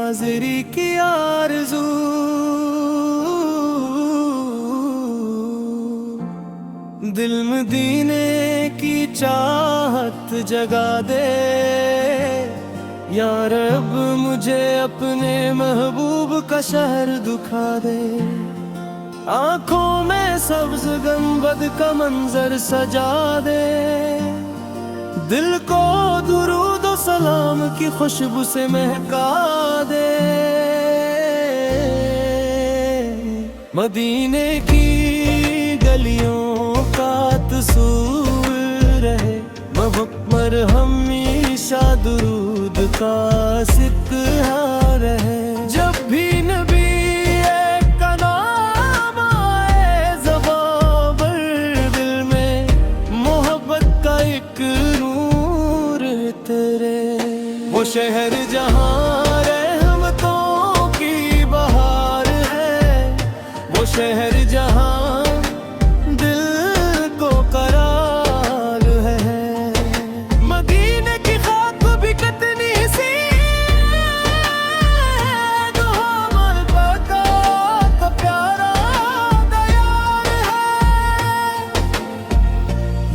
हाजिरी की आरज़ू, दिल मदीने की चाहत जगा दे। या रब मुझे अपने महबूब का शहर दिखा दे। आँखों में सब्ज़ गंबद का मंजर सजा दे। दिल को दुरूद और सलाम की खुशबू से महका दे। मदीने की गलियों का तस्वीर रहे, महक पर हमेशा दुरूद का सिक्का रहे। जब भी नबी का नाम आए ज़बां पर, दिल में मोहब्बत का एक नूर है तेरे। वो शहर जहाँ रहमतों की बहार है, वो शहर जहाँ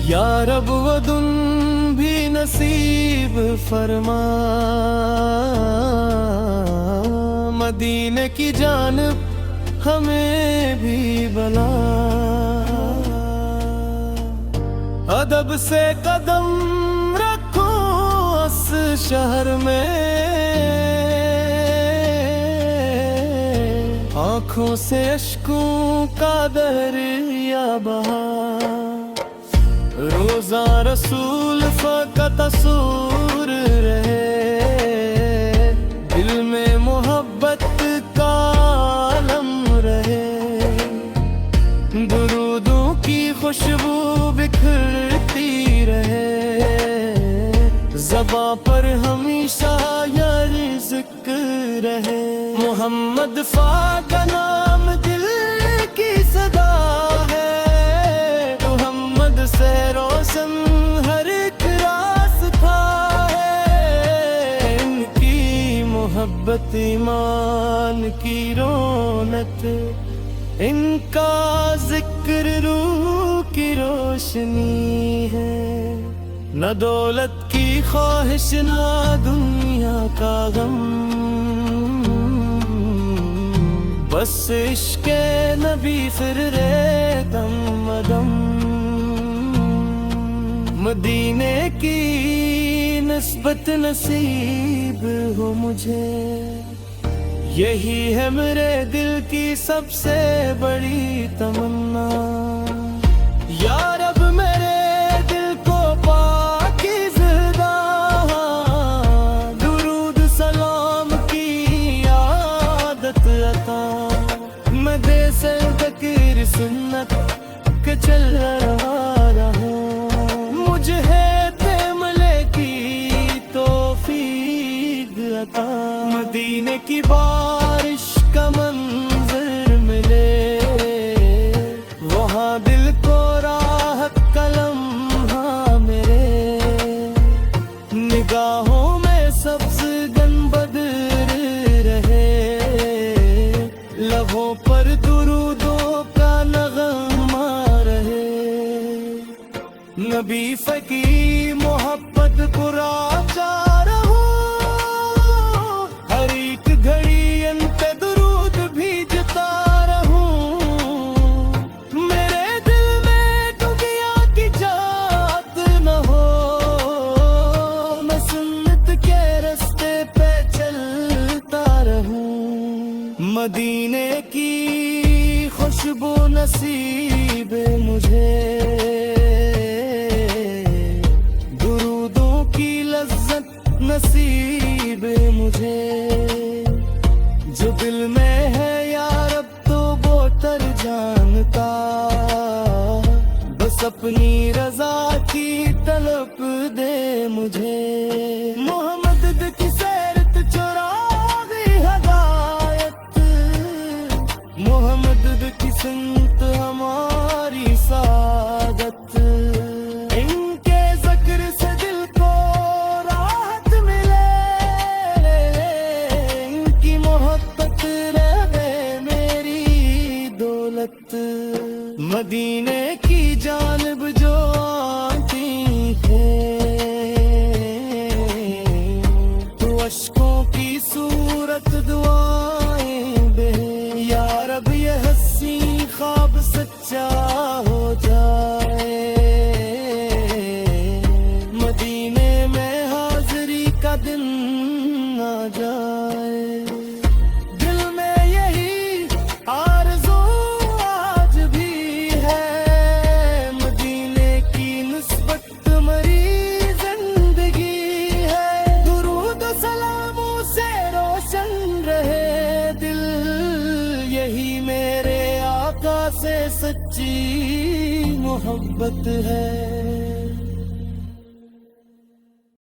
या रब वो दिन भी नसीब फरमा। मदीने की जानिब हमें भी बुला। अदब से कदम रखो उस शहर में, आँखों से अश्कों का दरिया बहा। रोज़ा रसूल का तसूर रहे, दिल में मोहब्बत का आलम रहे। दुरूदों की खुशबू बिखरती रहे, ज़बां पर हमेशा यार ज़िक्र रहे। मोहम्मद फ़ा का नाम दिल की सदा है, से रोशन हर एक रास्ता है। इनकी मोहब्बत ईमान की रौनक, इनका जिक्र रूह की रोशनी है। न दौलत की ख्वाहिश न दुनिया का गम, बस इश्क़े नबी फिर रे दम दम। मदीने की निस्बत नसीब हो मुझे, यही है मेरे दिल की सबसे बड़ी तमन्ना। या रब मेरे दिल को पाकीज़ा दुरूद सलाम की आदत अता। मैं दे से फ़कीर सुन्नत के चल रहा रहूं, मुझे है तेमले की तौफीक अता। मदीने की बारिश का मंजर मिले, वहाँ दिल को राहत का लम्हा मेरे। निगाहों में सब्ज़ गंबद रहे, लबों पर दुरूदों का नग़मा रहे। नबी फ़की मोहब्बत पुराचा रहूं, हर एक घड़ी इन पे दुरूद भेजता रहूं। मेरे दिल में दुनिया की जात न हो, मैं सुन्नत के रास्ते पे चलता रहूं। मदीने की खुशबू नसीब मुझे, नसीब मुझे। जो दिल में है यार अब तो वो तर जानता, बस अपनी रजा की तलब दे मुझे। मोहम्मद की सैरत चुरागी हदायत, मोहम्मद की सुन्नत हमारी सादत। इनके ज़िक्र से दिल को राहत मिले, मदीने की जानिब जो आती है, तो अश्कों की सूरत दुआएं बे। या रब ये हंसी ख्वाब सच्चा हो जाए, मदीने में हाजिरी का दिन आ जाए। दिल में यही आरज़ू आज भी है, मदीने की निस्बत मरी जिंदगी है। दुरूद सलामों से रोशन रहे दिल, यही मेरे आका से सच्ची मोहब्बत है।